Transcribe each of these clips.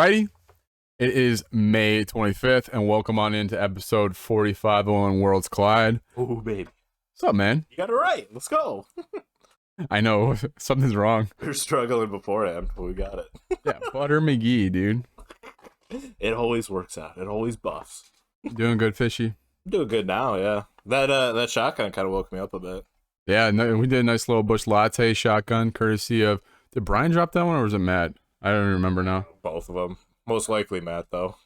Alrighty, it is May 25th, and welcome on into episode 45 on Worlds Collide. Oh, baby. What's up, man? You got it right. Let's go. I know, something's wrong. We were struggling beforehand, but we got it. Yeah, Butter McGee, dude. It always works out. It always buffs. Doing good, Fishy? I'm doing good now, yeah. That shotgun kind of woke me up a bit. Yeah, no, we did a nice little Bush Latte shotgun, courtesy of... Did Brian drop that one, or was it Matt? I don't even remember now. Both of them. Most likely Matt, though.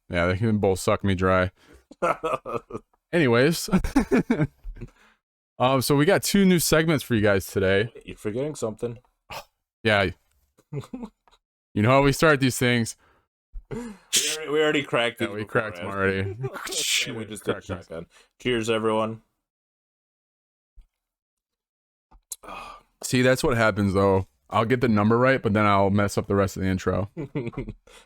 Yeah, they can both suck me dry. Anyways. So we got two new segments for you guys today. You're forgetting something. Yeah. You know how we start these things. We already cracked it. Yeah, we cracked them already. We just did shotgun. Cheers, everyone. See, that's what happens, though. I'll get the number right, but then I'll mess up the rest of the intro.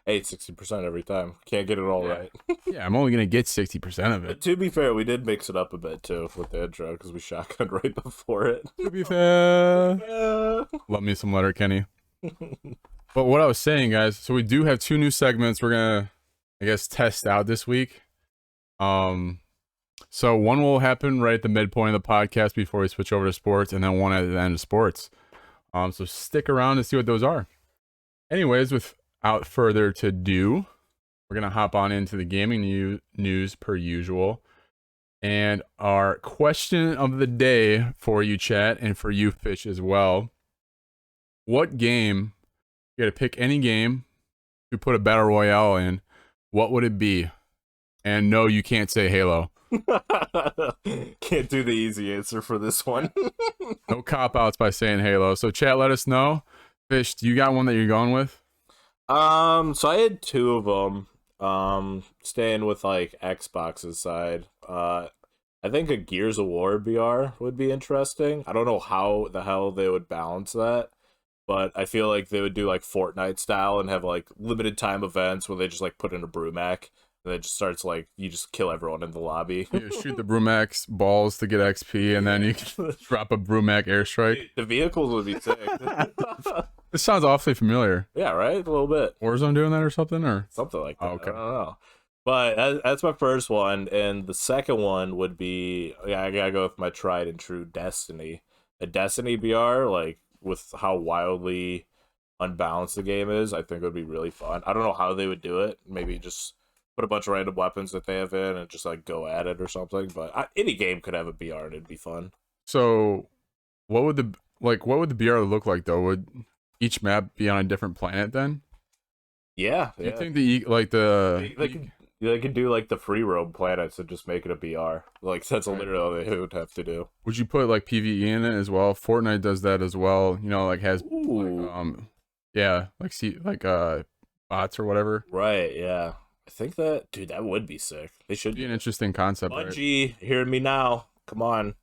Hey, 60% every time. Can't get it all right. Yeah, I'm only going to get 60% of But it. to be fair, we did mix it up a bit, too, with the intro, because we shotgunned right before it. To be fair. Love me some Letterkenny. But what I was saying, guys, so we do have two new segments we're going to, I guess, test out this week. So one will happen right at the midpoint of the podcast before we switch over to sports, and then one at the end of sports. So stick around to see what those are. Anyways, without further ado, we're going to hop on into the gaming news per usual. And our question of the day for you, chat, and for you, Fish, as well. What game, you got to pick any game to put a battle royale in, what would it be? And no, you can't say Halo. Can't do the easy answer for this one. No cop-outs by saying Halo. So chat, let us know. Fish, do you got one that you're going with? So I had two of them. Staying with like Xbox's side. I think a Gears of War BR would be interesting. I don't know how the hell they would balance that, but I feel like they would do like Fortnite style and have like limited time events where they just like put in a Brumac. And it just starts like you just kill everyone in the lobby. You shoot the Brumac's balls to get XP, and then you can drop a Brumac airstrike. The vehicles would be sick. This sounds awfully familiar. Yeah, right? A little bit. Warzone doing that or something, or Something like that. Oh, okay. I don't know. But that's my first one. And the second one would be, yeah, I gotta go with my tried and true Destiny. A Destiny BR, like, with how wildly unbalanced the game is, I think it would be really fun. I don't know how they would do it. Maybe just put a bunch of random weapons that they have in and just like go at it or something. But any game could have a BR and it'd be fun. So what would the BR look like, though? Would each map be on a different planet then? Yeah. Do you think they could do like the free roam planets and just make it a BR. Like that's literally all they would have to do. Would you put like PvE in it as well? Fortnite does that as well. You know, like has bots or whatever. Right, yeah. I think that would be sick. They should be an interesting concept. Bungie, hear me now. Come on.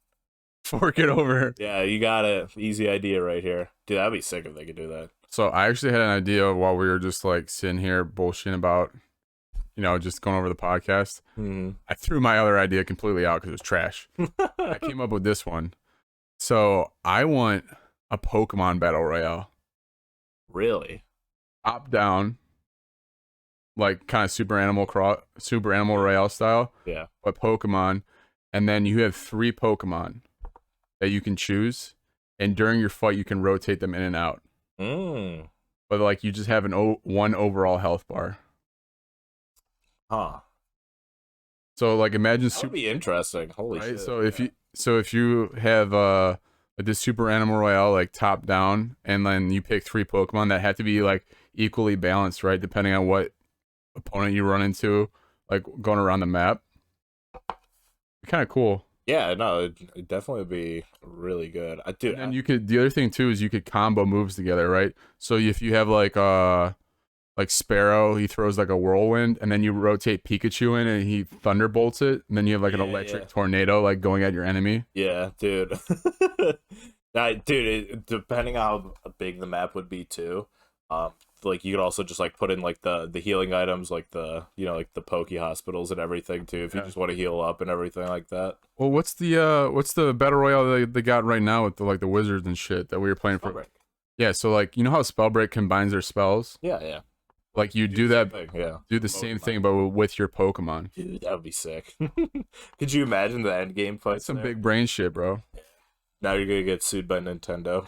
Fork it over. Yeah, you got it. Easy idea right here. Dude, that'd be sick if they could do that. So I actually had an idea while we were just like sitting here bullshitting about, you know, just going over the podcast. Mm-hmm. I threw my other idea completely out because it was trash. I came up with this one. So I want a Pokemon Battle Royale. Really? Top down. Like kind of Super Animal Royale style. Yeah. But Pokemon. And then you have 3 Pokemon that you can choose. And during your fight, you can rotate them in and out. But like you just have one overall health bar. Huh. So like imagine that would be interesting. Holy shit. So if you have this Super Animal Royale like top down, and then you pick 3 Pokemon that have to be like equally balanced, right? Depending on what opponent you run into, like going around the map. Kind of cool. Yeah, no, it definitely would be really good. And the other thing too is you could combo moves together, right? So if you have like Sparrow, he throws like a whirlwind, and then you rotate Pikachu in and he thunderbolts it, and then you have like an electric tornado like going at your enemy. Yeah, dude. Depending on how big the map would be too, like you could also just like put in like the healing items, like the Poke hospitals and everything too, if you just want to heal up and everything like that. Well, what's the battle royale they got right now with the wizards and shit that we were playing for? Spellbreak. Yeah, so like you know how Spellbreak combines their spells? Yeah. Like you do that, yeah. do the same thing, but with your Pokemon. Dude, that would be sick. Could you imagine the end game fight? That's some big brain shit, bro. Now you're gonna get sued by Nintendo.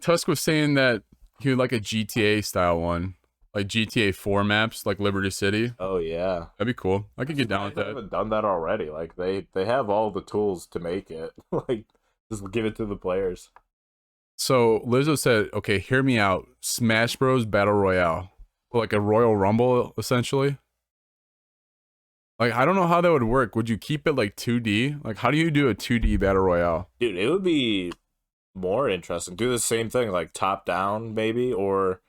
Tusk was saying that he would like a GTA style one, like GTA 4 maps, like Liberty City. Oh yeah, that'd be cool. I could get down with that. They haven't done that already. Like they have all the tools to make it. Like just give it to the players. So Lizzo said, "Okay, hear me out. Smash Bros. Battle Royale, like a Royal Rumble, essentially. Like I don't know how that would work. Would you keep it like 2D? Like how do you do a 2D Battle Royale? Dude, it would be more interesting. Do the same thing, like top down, maybe, or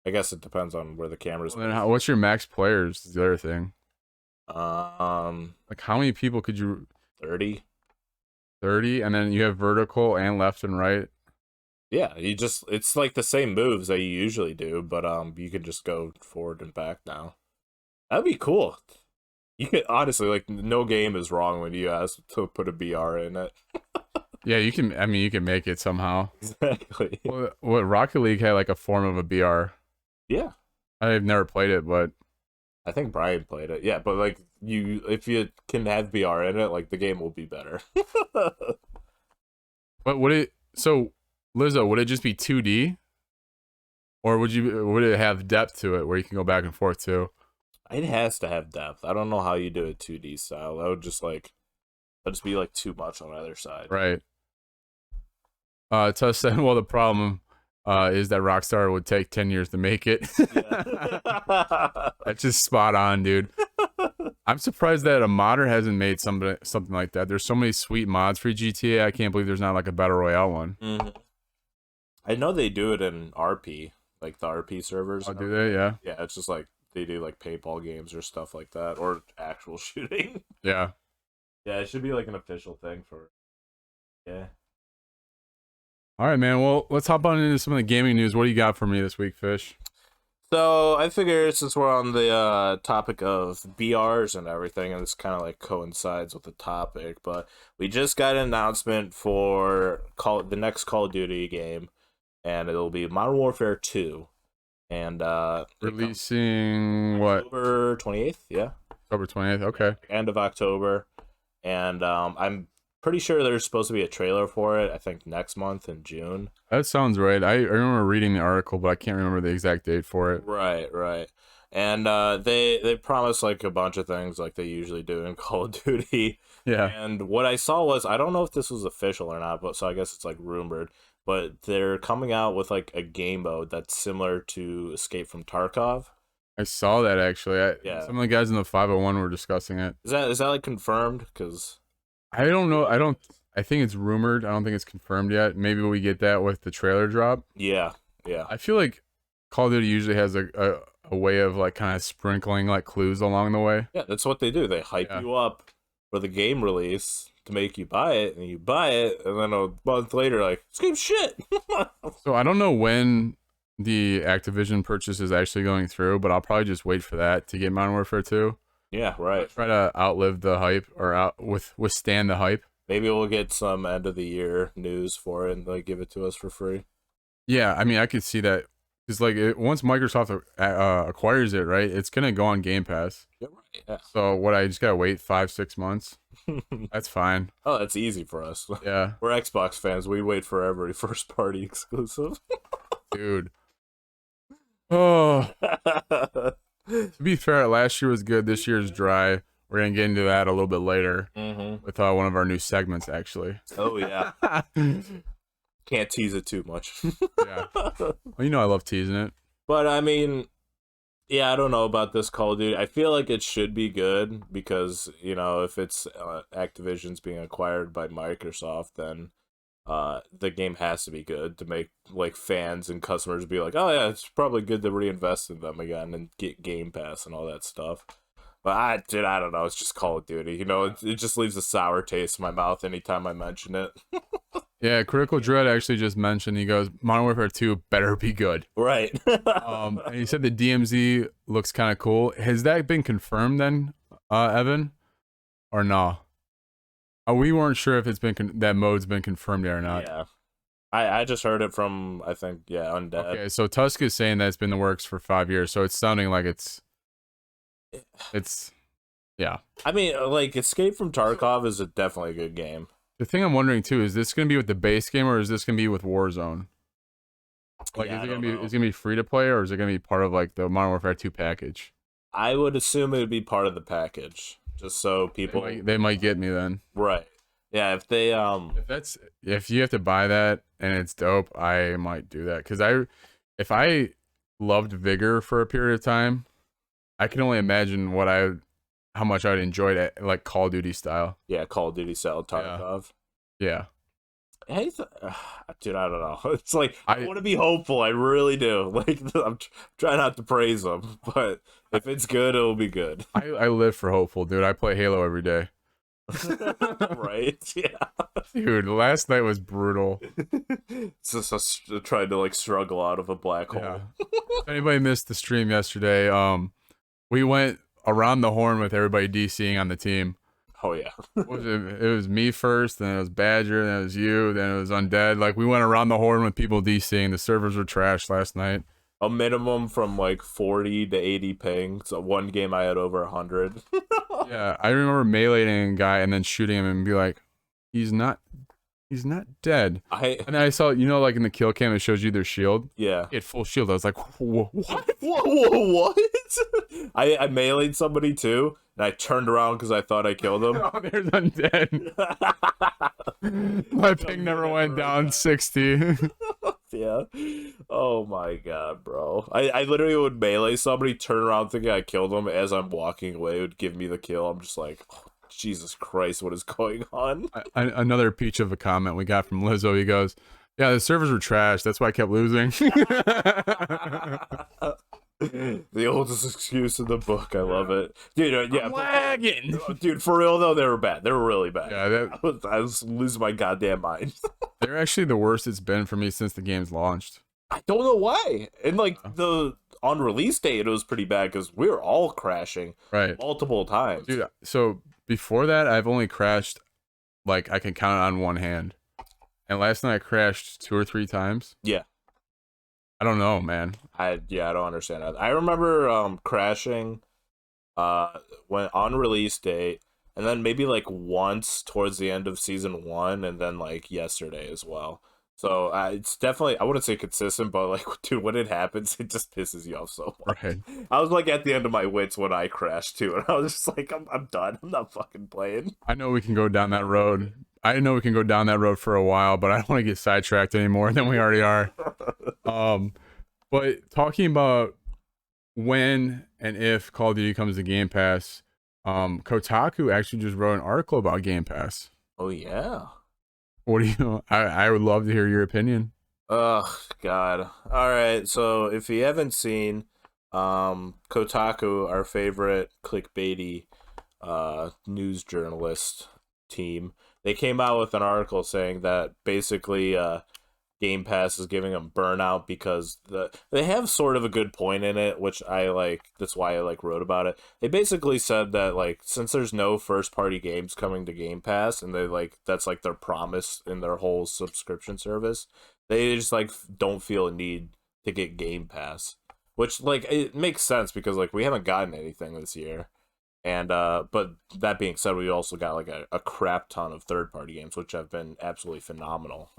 I guess it depends on where the camera's. Well, then what's your max players? Is the other thing. Like how many people could you? 30. 30, and then you have vertical and left and right. Yeah, it's like the same moves that you usually do, but you can just go forward and back now. That'd be cool. You could honestly, like, no game is wrong when you ask to put a BR in it. Yeah, you can. I mean, you can make it somehow. Exactly. What Rocket League had like a form of a BR. Yeah, I've never played it, but I think Brian played it. Yeah, but like if you can have BR in it, like the game will be better. But so Lizzo, would it just be 2D, or would it have depth to it where you can go back and forth too? It has to have depth. I don't know how you do a 2D style. That would just be like too much on either side. Right. Tuss said, well, the problem is that Rockstar would take 10 years to make it. That's just spot on, dude. I'm surprised that a modder hasn't made something like that. There's so many sweet mods for GTA. I can't believe there's not like a Battle Royale one. Mm-hmm. I know they do it in RP, like the RP servers. Oh, do they? Yeah. Yeah, it's just like they do like paintball games or stuff like that, or actual shooting. Yeah. Yeah, it should be like an official thing for. Yeah. All right, man. Well, let's hop on into some of the gaming news. What do you got for me this week, Fish? So I figure since we're on the topic of BRs and everything, and this kind of like coincides with the topic, but we just got an announcement for the next Call of Duty game, and it'll be Modern Warfare 2, and releasing what? October 28th, yeah. October 28th. Okay. End of October, and I'm pretty sure there's supposed to be a trailer for it, I think next month in June. That sounds right. I remember reading the article, but I can't remember the exact date for it. Right. And they promised like a bunch of things like they usually do in Call of Duty. Yeah. And what I saw was, I don't know if this was official or not, but so I guess it's like rumored, but they're coming out with like a game mode that's similar to Escape from Tarkov. I saw that actually. Yeah. Some of the guys in the 501 were discussing it. Is that like confirmed? Because I don't know. I think it's rumored. I don't think it's confirmed yet. Maybe we get that with the trailer drop. Yeah. I feel like Call of Duty usually has a way of like kind of sprinkling like clues along the way. Yeah, that's what they do. They hype you up for the game release to make you buy it, and you buy it, and then a month later, like, this game's shit. So I don't know when the Activision purchase is actually going through, but I'll probably just wait for that to get Modern Warfare 2. Yeah, right. Try to outlive the hype or withstand the hype. Maybe we'll get some end of the year news for it and like give it to us for free. Yeah, I mean, I could see that. Because like once Microsoft acquires it, right, it's gonna go on Game Pass. Yeah, right. Yeah. So what? I just gotta wait 5-6 months. That's fine. Oh, that's easy for us. Yeah, we're Xbox fans. We wait for every first party exclusive. Dude. Oh. To be fair, last year was good. This year's dry. We're gonna get into that a little bit later with one of our new segments, actually. Oh yeah. Can't tease it too much. Yeah. Well, you know I love teasing it. But I mean, yeah, I don't know about this Call of Duty. I feel like it should be good because, you know, if it's Activision's being acquired by Microsoft, then the game has to be good to make like fans and customers be like, oh yeah, it's probably good to reinvest in them again and get Game Pass and all that stuff. But I don't know. It's just Call of Duty. You know, it just leaves a sour taste in my mouth anytime I mention it. Yeah, Critical Dread actually just mentioned, he goes, Modern Warfare 2 better be good. Right. And he said the DMZ looks kind of cool. Has that been confirmed then, Evan? Or no? We weren't sure if it's been that mode's been confirmed yet or not. Yeah. I just heard it from, I think, yeah, Undead. Okay, so Tusk is saying that it's been in the works for 5 years, so it's sounding like it's yeah. I mean, like, Escape from Tarkov is definitely a good game. The thing I'm wondering too is this gonna be with the base game or is this gonna be with Warzone? Like, Yeah, is I it gonna don't be know. is it gonna be free to play or is it gonna be part of like the Modern Warfare 2 package? I would assume it would be part of the package, just so people. They might get me then. Right. Yeah, if they If you have to buy that and it's dope, I might do that because if I loved Vigor for a period of time, I can only imagine how much I'd enjoy it like Call of Duty style. yeah, Call of Duty style Tarkov. Yeah. Hey, dude, I don't know. It's like I I want to be hopeful. I really do. Like I'm trying not to praise them, but if it's good, it'll be good. I live for hopeful, dude. I play Halo every day. Right? Yeah. Dude, last night was brutal. It's just us trying to like struggle out of a black Yeah. hole. If anybody missed the stream yesterday, we went around the horn with everybody DCing on the team. Oh yeah. What was it? It was me first, then it was Badger, then it was you, then it was Undead. Like we went around the horn with people DCing. The servers were trashed last night. A minimum from like 40 to 80 ping. So one game I had over 100. Yeah, I remember meleeing a guy and then shooting him and be like, he's not dead. And then I saw, like in the kill cam, it shows you their shield. Yeah. He had full shield. I was like, what? What? I meleeed somebody too, and I turned around because I thought I killed him. Oh, there's Undead. My ping never went down 60. Yeah. Oh my god, bro. I literally would melee somebody, turn around thinking I killed them as I'm walking away. It would give me the kill. I'm just like, oh, Jesus Christ, what is going on? Another peach of a comment we got from Lizzo. He goes, yeah, the servers were trash. That's why I kept losing. The oldest excuse in the book. I love it, dude. Yeah, I'm lagging. Dude. For real though, they were bad. They were really bad. Yeah, I was losing my goddamn mind. They're actually the worst it's been for me since the game's launched. I don't know why. And like on release date, it was pretty bad because we were all crashing multiple times, dude. So before that, I've only crashed like I can count it on one hand, and last night I crashed 2 or 3 times. Yeah. I don't know, man. I don't understand that. I remember crashing when on release date, and then maybe like once towards the end of season 1, and then like yesterday as well. So it's definitely, I wouldn't say consistent, but like, dude, when it happens, it just pisses you off so much. Right. I was like at the end of my wits when I crashed too, and I was just like, I'm done. I'm not fucking playing. I know we can go down that road. I know we can go down that road for a while, but I don't want to get sidetracked anymore than we already are. But talking about when and if Call of Duty comes to Game Pass, Kotaku actually just wrote an article about Game Pass. Oh yeah. What do you? I would love to hear your opinion. Oh God. All right. So if you haven't seen, Kotaku, our favorite clickbaity news journalist team, they came out with an article saying that basically Game Pass is giving them burnout because they have sort of a good point in it, which I like. That's why I like wrote about it. They basically said that like since there's no first party games coming to Game Pass, and they like that's like their promise in their whole subscription service, they just like don't feel a need to get Game Pass, which like it makes sense because like we haven't gotten anything this year. And but that being said, we also got like a crap ton of third party games, which have been absolutely phenomenal.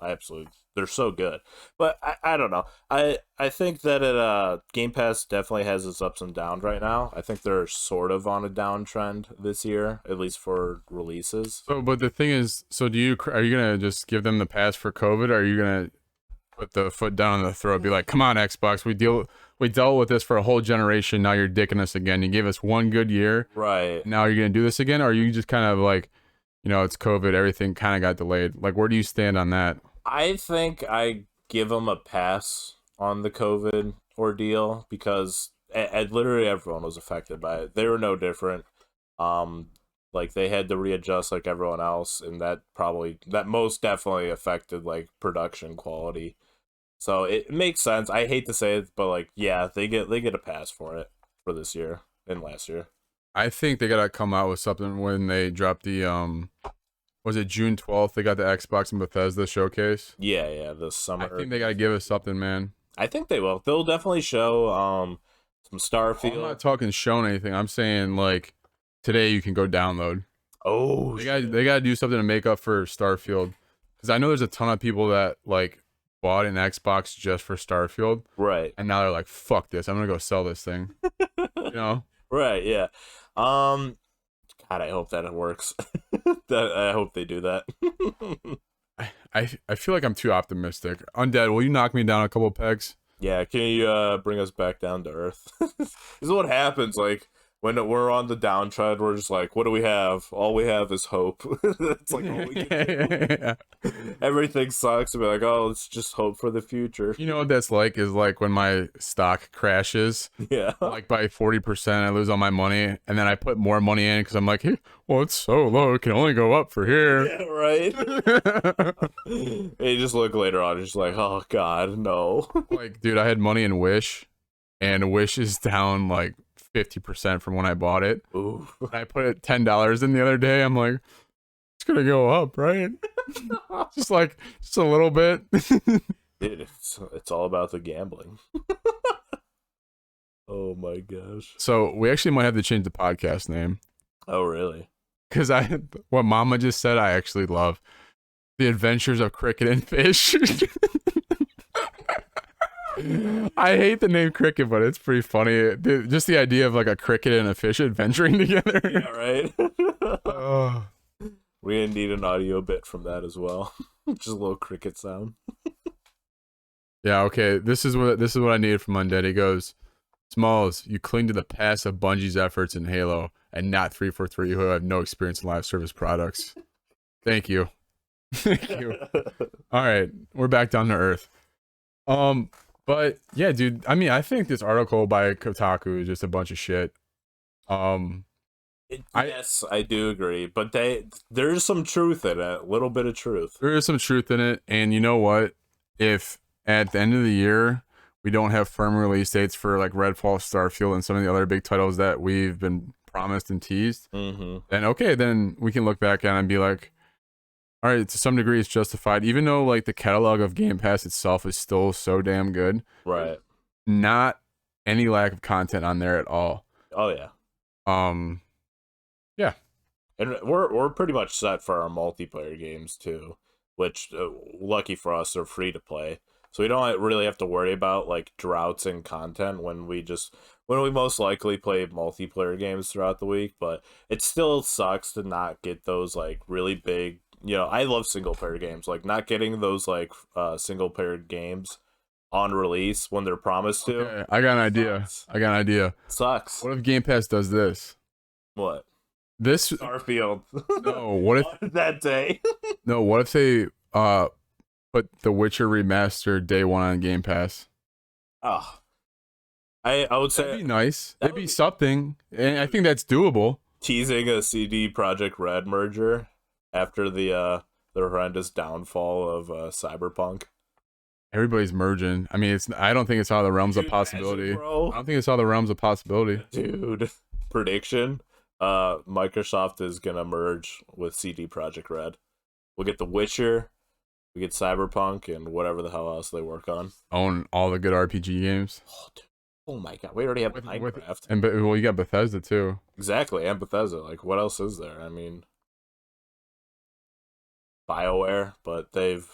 They're so good. But I don't know. I think that Game Pass definitely has its ups and downs right now. I think they're sort of on a downtrend this year, at least for releases. So, but the thing is, are you gonna just give them the pass for COVID? Or are you gonna put the foot down on the throat, be like, come on, Xbox, we dealt with this for a whole generation. Now you're dicking us again. You gave us one good year, right? Now you're gonna do this again, or are you just kind of like, it's COVID, everything kind of got delayed. Like, where do you stand on that? I think I give them a pass on the COVID ordeal because literally everyone was affected by it. They were no different. Like they had to readjust like everyone else, and that most definitely affected like production quality. So it makes sense. I hate to say it, but like, yeah, they get a pass for it for this year and last year. I think they gotta come out with something when they drop the Was it June 12th? They got the Xbox and Bethesda showcase. Yeah, this I summer. think they gotta give us something, man. I think they will. They'll definitely show some I'm not Starfield. talking showing anything. I'm saying like today you can go download. Oh, They gotta do something to make up for Starfield, because I know there's a ton of people that like bought an Xbox just for Starfield, right. and now they're like, "Fuck this! I'm gonna go sell this thing." You know? Right, yeah. God, I hope that it works. I hope they do that. I feel like I'm too optimistic. Undead, will you knock me down a couple pegs? Yeah, can you bring us back down to earth? This is what happens, like, when we're on the downtrend, we're just like, what do we have? All we have is hope. It's like all we can do. Everything sucks. We're like, oh, let's just hope for the future. You know what that's like is like when my stock crashes, Yeah. like by 40%, I lose all my money, and then I put more money in because I'm like, hey, well, it's so low, it can only go up for here. Yeah, right. And you just look later on, you're just like, oh god, no. Like, dude, I had money in Wish, and Wish is down like 50% from when I bought it. Ooh. I put it $10 in the other day. I'm like, it's gonna go up, right? just a little bit. Dude, it's all about the gambling. Oh my gosh. So we actually might have to change the podcast name, Oh really? because what Mama just said, I actually love. The Adventures of Cricket and Fish. I hate the name Cricket, but it's pretty funny. Just the idea of like a cricket and a fish adventuring together. Yeah, right. Oh. We need an audio bit from that as well. Just a little cricket sound. Yeah, okay. This is what I needed from Undead. He goes, Smalls, you cling to the past of Bungie's efforts in Halo and not 343, who have no experience in live service products. Thank you. Thank you. All right, we're back down to earth. But yeah, dude, I mean, I think this article by Kotaku is just a bunch of shit. Yes, I do agree, but there's some truth in it, a little bit of truth. There is some truth in it, and you know what? If at the end of the year we don't have firm release dates for like Redfall, Starfield, and some of the other big titles that we've been promised and teased, then okay, then we can look back at it and be like, all right, to some degree it's justified, even though like the catalog of Game Pass itself is still so damn good. Right. Not any lack of content on there at all. Oh yeah. Yeah. And we're pretty much set for our multiplayer games too, which lucky for us are free to play. So we don't really have to worry about like droughts in content when we most likely play multiplayer games throughout the week, but it still sucks to not get those like really big, I love single player games, like not getting those like single player games on release when they're promised to. Okay, I got an idea. Sucks. What if Game Pass does this? What? This Starfield. No, what if that day? No, what if they put The Witcher remastered day one on Game Pass? Oh. I would say that'd be nice. That'd be something. And I think that's doable. Teasing a CD Projekt Red merger after the horrendous downfall of Cyberpunk. Everybody's merging. I mean, I don't think it's out of the realms of possibility. Imagine, bro. I don't think it's out of the realms of possibility. Dude, prediction. Microsoft is gonna merge with CD Projekt Red. We'll get The Witcher, we get Cyberpunk, and whatever the hell else they work on. Own all the good RPG games. Oh, dude. Oh my god, we already have Minecraft. And well, you got Bethesda too. Exactly, and Bethesda. Like, what else is there? I mean, BioWare, but they've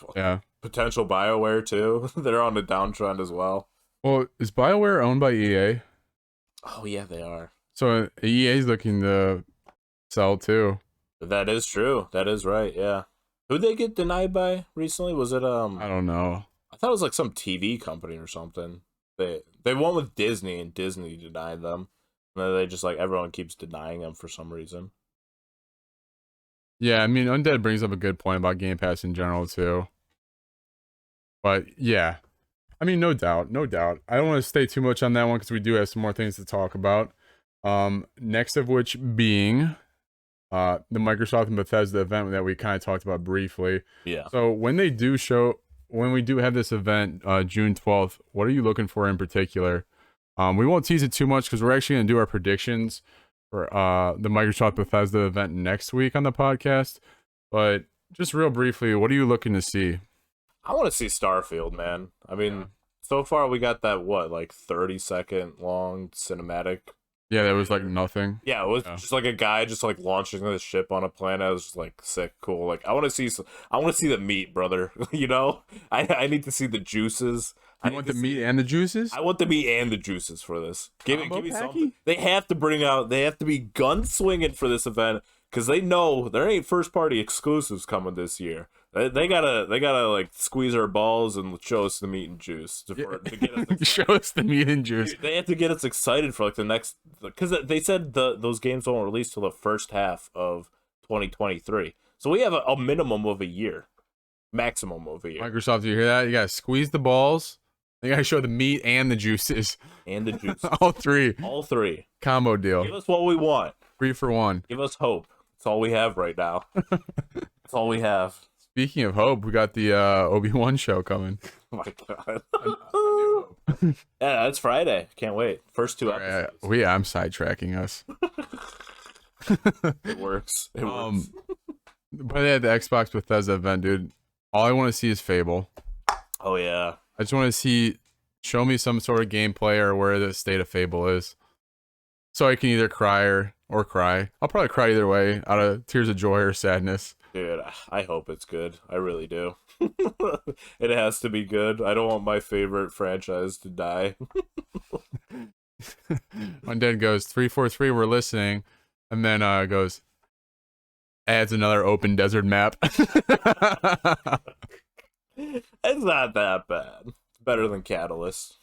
potential BioWare too. They're on the downtrend as well. Well, is BioWare owned by EA? Oh yeah, they are. So EA's looking to sell too. That is true. That is right. Yeah. Who'd they get denied by recently? Was it I don't know. I thought it was like some TV company or something. They went with Disney and Disney denied them. And then they just like everyone keeps denying them for some reason. Yeah, I mean, Undead brings up a good point about Game Pass in general too. But yeah, I mean, no doubt. I don't want to stay too much on that one because we do have some more things to talk about. Next of which being the Microsoft and Bethesda event that we kind of talked about briefly. Yeah. So when we do have this event, June 12th, what are you looking for in particular? We won't tease it too much because we're actually going to do our predictions for the Microsoft Bethesda event next week on the podcast. But just real briefly, what are you looking to see? I want to see Starfield, man. I mean, so far we got that like 30-second long cinematic. Yeah, that was like nothing. Yeah, it was Yeah. just like a guy just like launching this ship on a planet. It was just like sick, cool. Like I want to see the meat, brother. You know, I need to see the juices. You want the meat and the juices? I want the meat and the juices for this. Give Combo me packy? something. They have to be gun swinging for this event because they know there ain't first party exclusives coming this year. They gotta like squeeze our balls and show us the meat and juice to get us excited. Show us the meat and juice. They have to get us excited for like the next, because they said those games won't release till the first half of 2023. So we have a minimum of a year, maximum of a year. Microsoft, do you hear that? You gotta squeeze the balls. You gotta show the meat and the juices. And the juice. All three. All three. Combo deal. Give us what we want. 3 for 1. Give us hope. That's all we have right now. That's all we have. Speaking of hope, we got the Obi-Wan show coming. Oh my god. Yeah, that's Friday. Can't wait. First 2 episodes. I'm sidetracking us. It works. It works. But they had the Xbox Bethesda event, dude. All I want to see is Fable. Oh yeah. I just want to show me some sort of gameplay or where the state of Fable is. So I can either cry or cry. I'll probably cry either way, out of tears of joy or sadness. Dude, I hope it's good. I really do. It has to be good. I don't want my favorite franchise to die. My dad goes, 343, we're listening. And then goes, adds another open desert map. It's not that bad. It's better than Catalyst.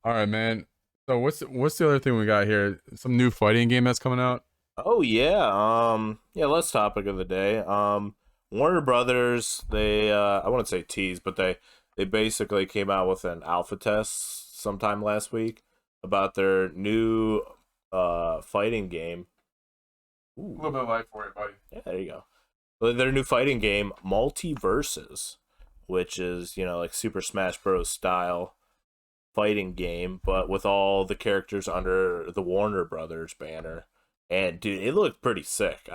All right, man. So what's the other thing we got here? Some new fighting game that's coming out? Oh yeah. Yeah, last topic of the day. Warner Brothers, they I wouldn't say tease, but they basically came out with an alpha test sometime last week about their new fighting game. Ooh. A little bit of light for you, buddy. Yeah, there you go. Their new fighting game, Multiverses, which is, like Super Smash Bros. Style fighting game, but with all the characters under the Warner Brothers banner. And dude, it looked pretty sick.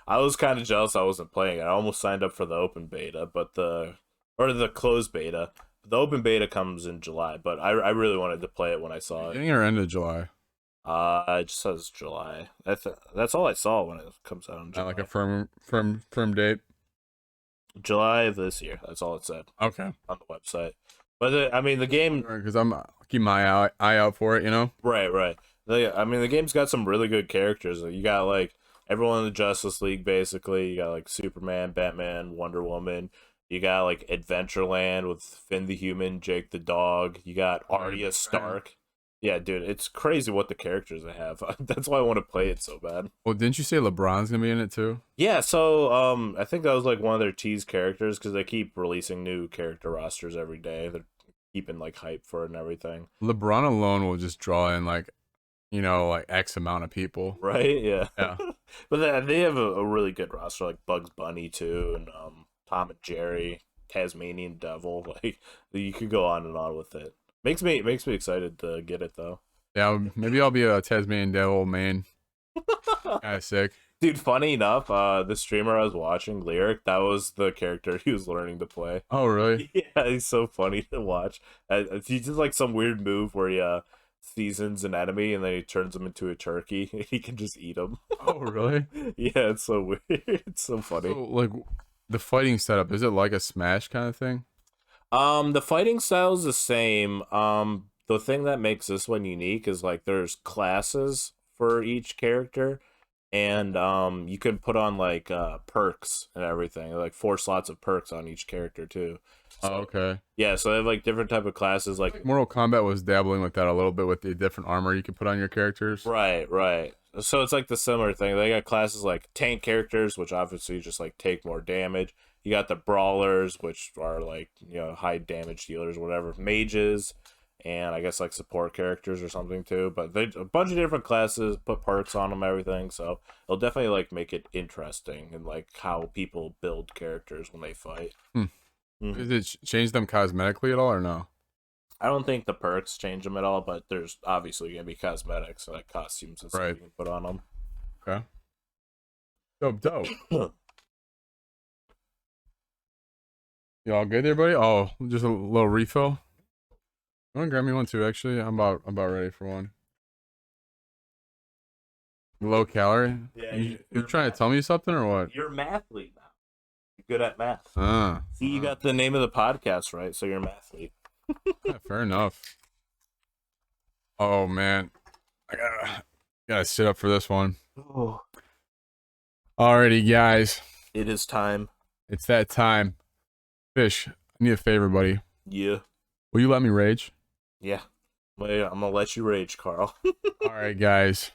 I was kind of jealous I wasn't playing it. I almost signed up for the open beta, or the closed beta. The open beta comes in July, but I really wanted to play it when I saw it. Beginning or end of July? It just says July. That's all I saw when it comes out in July. Not like a firm date. July of this year. That's all it said. Okay. On the website. But the game, because I'm keeping my eye out for it, Right. The game's got some really good characters. You got like everyone in the Justice League, basically. You got like Superman, Batman, Wonder Woman. You got like Adventureland with Finn the Human, Jake the Dog. You got Arya Stark. Yeah, dude, it's crazy what the characters they have. That's why I want to play it so bad. Well, didn't you say LeBron's gonna be in it too? Yeah, so I think that was like one of their tease characters because they keep releasing new character rosters every day. They're keeping like hype for it and everything. LeBron alone will just draw in like X amount of people. Right? Yeah. But they have a really good roster, like Bugs Bunny too, and Tom and Jerry, Tasmanian Devil. Like you could go on and on with it. Makes me excited to get it though. Yeah, maybe I'll be a Tasmanian Devil main. Kind of sick. Dude, funny enough, the streamer I was watching, Lyric, that was the character he was learning to play. Oh, really? Yeah, he's so funny to watch. He does like some weird move where he seasons an enemy and then he turns him into a turkey and he can just eat him. Oh, really? Yeah, it's so weird. It's so funny. So, like, the fighting setup, is it like a Smash kind of thing? The fighting style is the same. The thing that makes this one unique is like there's classes for each character, and you can put on like perks and everything. Like 4 slots of perks on each character too. So, okay. Yeah, so they have like different type of classes. Like Mortal Kombat was dabbling with that a little bit with the different armor you can put on your characters. Right. So it's like the similar thing. They got classes like tank characters, which obviously just like take more damage. You got the brawlers, which are like, high damage dealers, whatever. Mages, and I guess like support characters or something too. But they a bunch of different classes, put perks on them, everything. So it'll definitely like make it interesting and like how people build characters when they fight. Did it change them cosmetically at all or no? I don't think the perks change them at all, but there's obviously gonna be cosmetics, like costumes and stuff you can put on them. Okay. Dope. You all good there, buddy? Oh, just a little refill. You want to grab me one too? Actually, I'm about ready for one. Low calorie. Yeah, you're trying to tell me something or what? You're a mathlete now. You're good at math. See, you got got the name of the podcast right, so you're a mathlete. yeah, fair enough. Oh man, I gotta sit up for this one. Oh. Alrighty, guys. It is time. It's that time. Fish, I need a favor, buddy. Yeah. Will you let me rage? Yeah. I'm gonna let you rage, Carl. All right, guys.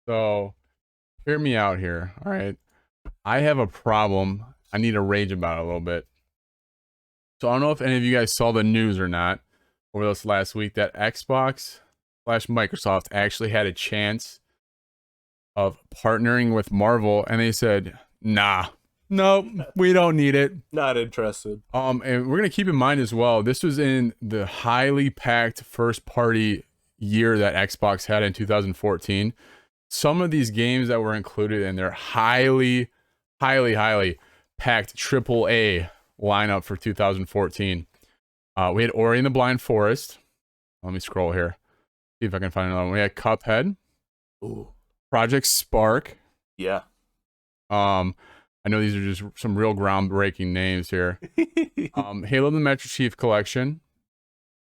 So, hear me out here. All right. I have a problem. I need to rage about it a little bit. So, I don't know if any of you guys saw the news or not over this last week that Xbox/Microsoft actually had a chance of partnering with Marvel, and they said, nah. Nope, we don't need it. Not interested. And we're gonna keep in mind as well, this was in the highly packed first party year that Xbox had in 2014. Some of these games that were included in their highly packed AAA lineup for 2014. We had Ori and the Blind Forest. Let me scroll here. See if I can find another one. We had Cuphead. Ooh. Project Spark. Yeah. I know these are just some real groundbreaking names here. Halo the Master Chief Collection,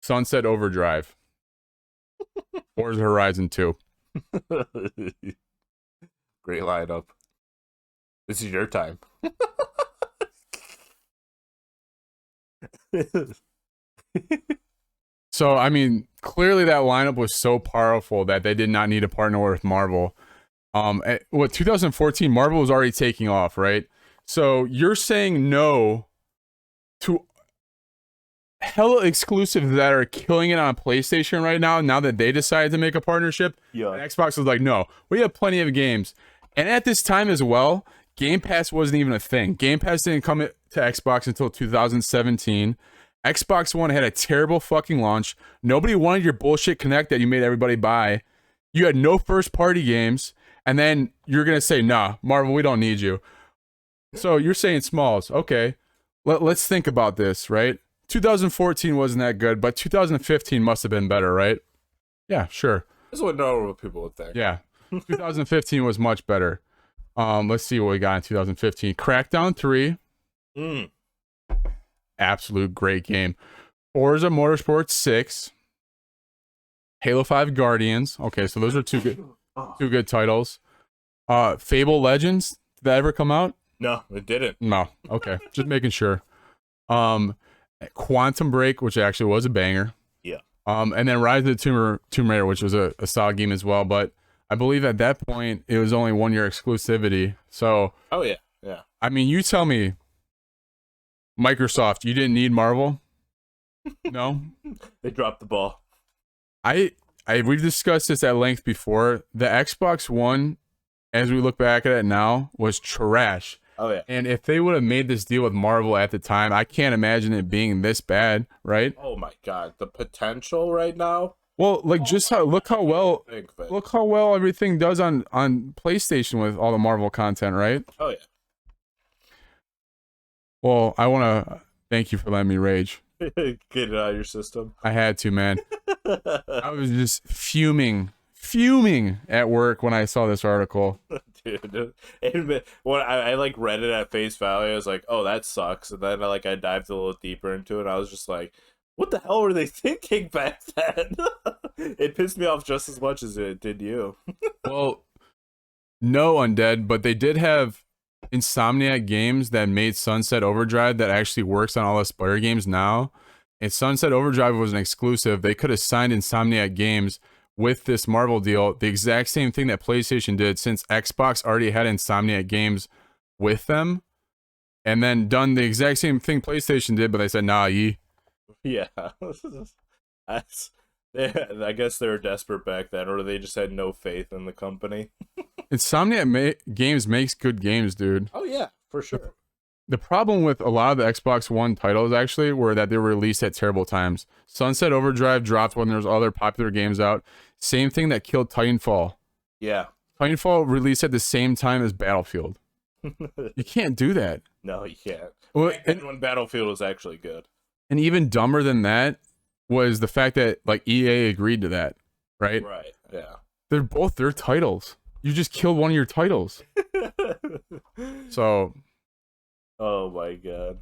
Sunset Overdrive, Forza Horizon 2. Great lineup. This is your time. So, I mean, clearly that lineup was so powerful that they did not need to partner with Marvel. 2014, Marvel was already taking off, right? So you're saying no to hella exclusives that are killing it on PlayStation right now that they decided to make a partnership? Yeah. And Xbox was like, no, we have plenty of games. And at this time as well, Game Pass wasn't even a thing. Game Pass didn't come to Xbox until 2017. Xbox One had a terrible fucking launch. Nobody wanted your bullshit Connect that you made everybody buy. You had no first party games. And then you're going to say, nah, Marvel, we don't need you. So you're saying Smalls. Okay, let's think about this, right? 2014 wasn't that good, but 2015 must have been better, right? Yeah, sure. This would know what people would think. Yeah, 2015 was much better. Let's see what we got in 2015. Crackdown 3. Absolute great game. Forza Motorsport 6. Halo 5 Guardians. Okay, so those are two good titles. Fable Legends, did that ever come out? No, it didn't. No. Okay, just making sure. Quantum Break, which actually was a banger. Yeah. And then Rise of the Tomb Raider, which was a solid game as well. But I believe at that point it was only 1 year exclusivity. So. Oh yeah. I mean, you tell me, Microsoft, you didn't need Marvel? No. They dropped the ball. We've discussed this at length before. The Xbox One, as we look back at it now, was trash. Oh yeah. And if they would have made this deal with Marvel at the time, I can't imagine it being this bad, right? Oh my god, the potential right now. Well, like look how well everything does on PlayStation with all the Marvel content, right? Oh yeah. Well, I want to thank you for letting me rage. Get it out of your system. I had to, man. I was just fuming at work when I saw this article. Dude, when I like read it at face value, I was like, "Oh, that sucks." And then I dived a little deeper into it. And I was just like, "What the hell were they thinking back then?" It pissed me off just as much as it did you. Well, no, Undead, but they did have Insomniac Games that made Sunset Overdrive that actually works on all the Spire games now. And Sunset Overdrive was an exclusive. They could have signed Insomniac Games with this Marvel deal, the exact same thing that PlayStation did, since Xbox already had Insomniac Games with them, and then done the exact same thing PlayStation did, but they said, nah, ye. Yeah. I guess they were desperate back then, or they just had no faith in the company. Insomniac Games makes good games, dude. Oh yeah, for sure. The problem with a lot of the Xbox One titles actually were that they were released at terrible times. Sunset Overdrive dropped when there was other popular games out. Same thing that killed Titanfall. Yeah. Titanfall released at the same time as Battlefield. You can't do that. No, you can't. Well, And when Battlefield was actually good. And even dumber than that was the fact that like EA agreed to that, right? Right. Yeah. They're both their titles. You just killed one of your titles. So. Oh my god,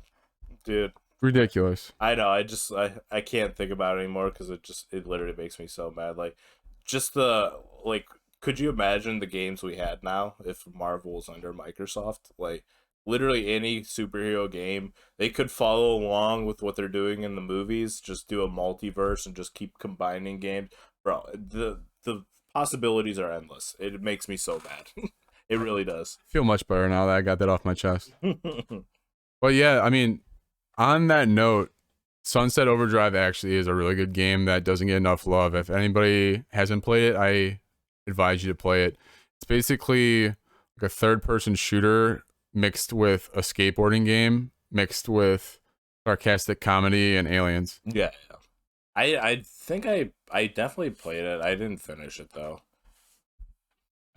dude. Ridiculous. I know. I can't think about it anymore because it literally makes me so mad. Like, just could you imagine the games we had now if Marvel was under Microsoft? Like, literally any superhero game, they could follow along with what they're doing in the movies, just do a multiverse and just keep combining games. Bro, the possibilities are endless. It makes me so mad. It really does. I feel much better now that I got that off my chest. But yeah, I mean, on that note, Sunset Overdrive actually is a really good game that doesn't get enough love. If anybody hasn't played it, I advise you to play it. It's basically like a third-person shooter mixed with a skateboarding game, mixed with sarcastic comedy and aliens. Yeah. I think I definitely played it. I didn't finish it though.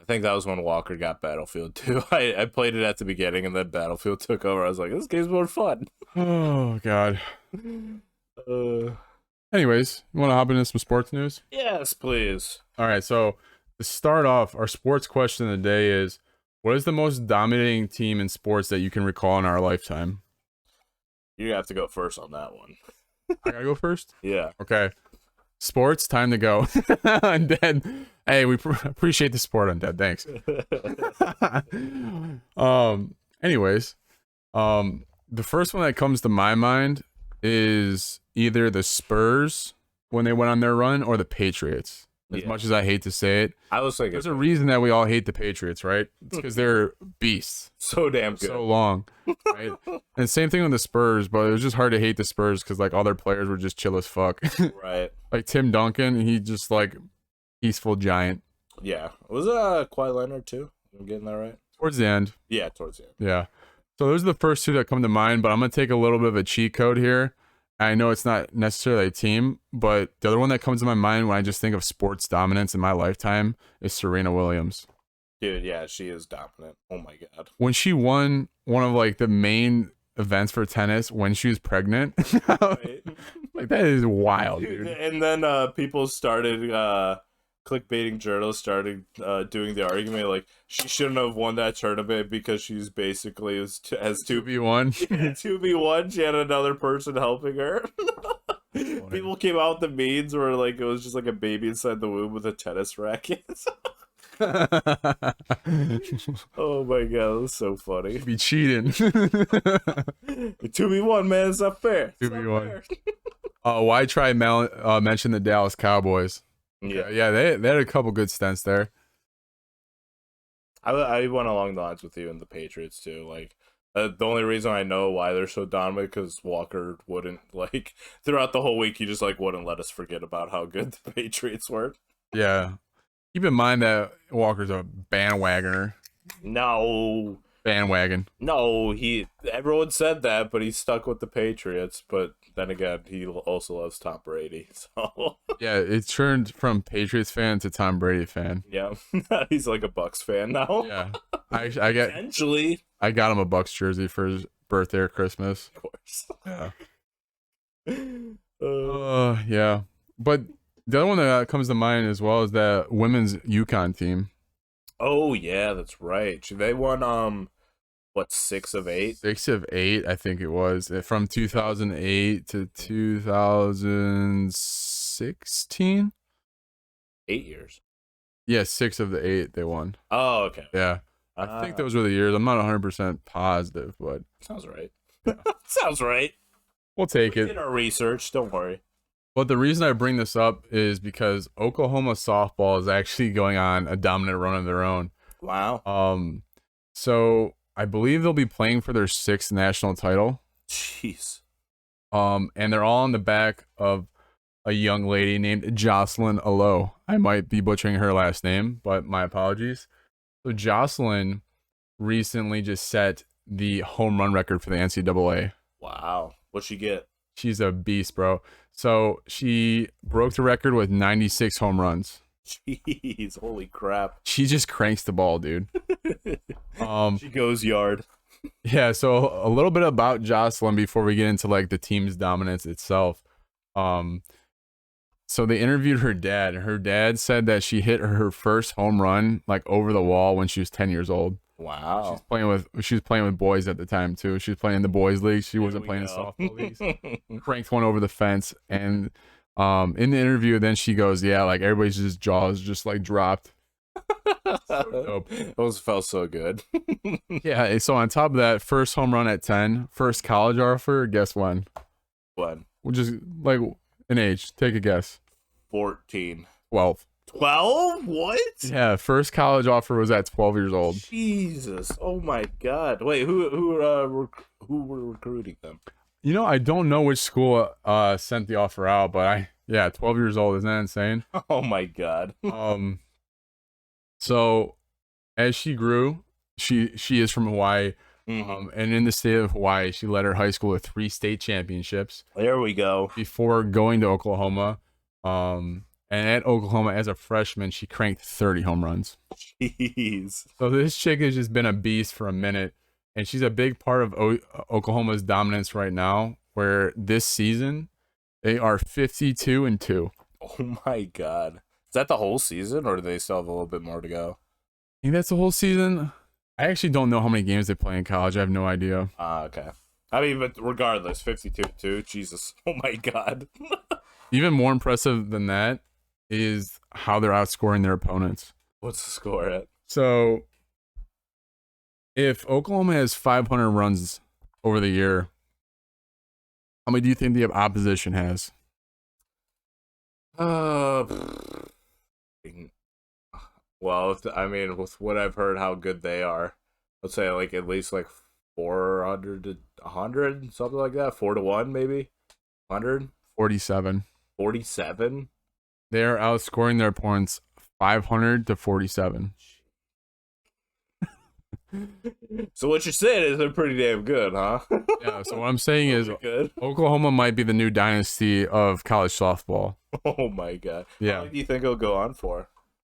I think that was when Walker got Battlefield 2. I played it at the beginning and then Battlefield took over. I was like, this game's more fun. Oh, God. Anyways, you want to hop into some sports news? Yes, please. All right, so to start off, our sports question of the day is, what is the most dominating team in sports that you can recall in our lifetime? You have to go first on that one. I gotta go first? Yeah. Okay. Sports, time to go. Undead. Hey, we appreciate the support, Undead. Thanks. Anyways, the first one that comes to my mind is either the Spurs when they went on their run or the Patriots. As much as I hate to say it, I was thinking there's a reason that we all hate the Patriots, right? It's because they're beasts. So damn good. So long, right? And same thing with the Spurs, but it was just hard to hate the Spurs because like all their players were just chill as fuck. Right. Like Tim Duncan, he just like peaceful giant. Yeah. Was it a Kawhi Leonard too? I'm getting that right? Towards the end. Yeah, towards the end. Yeah. So those are the first two that come to mind, but I'm going to take a little bit of a cheat code here. I know it's not necessarily a team, but the other one that comes to my mind when I just think of sports dominance in my lifetime is Serena Williams. Dude, yeah, she is dominant. Oh my god. When she won one of like the main events for tennis when she was pregnant, Right. like that is wild, dude. And then people started clickbaiting journalists started doing the argument like she shouldn't have won that tournament because she's basically has 2v1. 2v1. She had another person helping her. People came out with the memes where like it was just like a baby inside the womb with a tennis racket. Oh my god, that was so funny. Be cheating. 2v1, man, it's not fair. 2v1. Why try mention the Dallas Cowboys? Yeah, they had a couple good stints there. I went along the lines with you and the Patriots too. Like the only reason I know why they're so dominant because Walker wouldn't like throughout the whole week he just like wouldn't let us forget about how good the Patriots were. Yeah, keep in mind that Walker's a bandwagoner. No. Bandwagon. No, everyone said that, but he's stuck with the Patriots. But then again, he also loves Tom Brady. So yeah, it turned from Patriots fan to Tom Brady fan. Yeah, he's like a Bucks fan now. Yeah, I got him a Bucks jersey for his birthday or Christmas. Of course. Yeah. Yeah. But the other one that comes to mind as well is that women's UConn team. Oh yeah, that's right. They won what 6 of 8? 6 of 8, I think it was, from 2008 to 2016. 8 years. Yeah, 6 of the 8 they won. Oh, okay. Yeah, I think those were the years. I'm not 100% positive, but sounds right. Yeah. Sounds right. We'll take it. We did our research. Don't worry. But the reason I bring this up is because Oklahoma softball is actually going on a dominant run of their own. Wow. So I believe they'll be playing for their 6th national title. Jeez. And they're all on the back of a young lady named Jocelyn Allo. I might be butchering her last name, but my apologies. So Jocelyn recently just set the home run record for the NCAA. Wow. What'd she get? She's a beast, bro. So she broke the record with 96 home runs. Jeez, holy crap. She just cranks the ball, dude. She goes yard. Yeah, so a little bit about Jocelyn before we get into like the team's dominance itself. So they interviewed her dad. Her dad said that she hit her first home run like over the wall when she was 10 years old. Wow. She was playing with boys at the time too. She was playing in the boys league. She wasn't playing in softball leagues. Cranked one over the fence, and in the interview, then she goes, "Yeah, like everybody's just jaws just like dropped." So dope. Those felt so good. Yeah. So on top of that, first home run at 10, first college offer. Guess when? When? We'll just like an age. Take a guess. 14. 12. 12? What? Yeah, first college offer was at 12 years old. Jesus. Oh my god. Wait, who were recruiting them? You know, I don't know which school sent the offer out, but 12 years old, isn't that insane? Oh my god. So as she grew, she is from Hawaii. And in the state of Hawaii, she led her high school to 3 state championships. There we go. Before going to Oklahoma. And at Oklahoma, as a freshman, she cranked 30 home runs. Jeez. So this chick has just been a beast for a minute. And she's a big part of Oklahoma's dominance right now, where this season, they are 52-2. Oh my god. Is that the whole season, or do they still have a little bit more to go? I think that's the whole season. I actually don't know how many games they play in college. I have no idea. Okay. I mean, but regardless, 52-2. Jesus. Oh my god. Even more impressive than that is how they're outscoring their opponents. What's the score at? So, if Oklahoma has 500 runs over the year, how many do you think the opposition has? Well, I mean, with what I've heard, how good they are, let's say like at least like 400 to 100, something like that. 4-1, maybe 100. 47. 47. They're outscoring their opponents 500 to 47. So what you're saying is they're pretty damn good, huh? Yeah. So what I'm saying is, good. Oklahoma might be the new dynasty of college softball. Oh my god. Yeah. How long do you think it'll go on for? A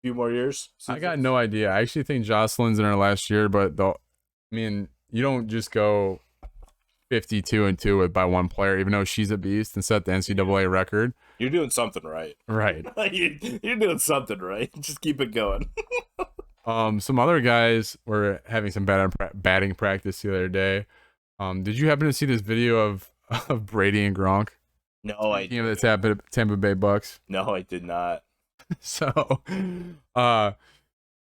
few more years? I got no idea. I actually think Jocelyn's in her last year, but I mean, you don't just go 52-2 by one player, even though she's a beast and set the NCAA record. You're doing something right. Right. You're doing something right. Just keep it going. Some other guys were having some batting practice the other day. Did you happen to see this video of Brady and Gronk? No, I didn't. Of the Tampa Bay Bucks. No, I did not. So,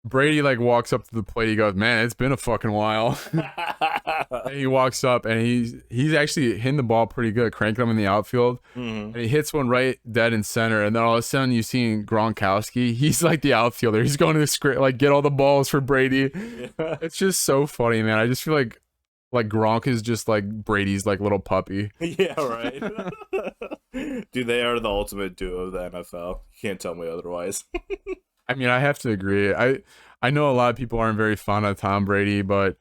Brady like walks up to the plate. He goes, "Man, it's been a fucking while." And he walks up and he's actually hitting the ball pretty good, cranking him in the outfield. And he hits one right dead in center. And then all of a sudden you see Gronkowski. He's like the outfielder. He's going to the script, like get all the balls for Brady. Yeah. It's just so funny, man. I just feel like Gronk is just like Brady's like little puppy. Yeah, right. Dude, they are the ultimate duo of the NFL. You can't tell me otherwise. I mean, I have to agree. I know a lot of people aren't very fond of Tom Brady, but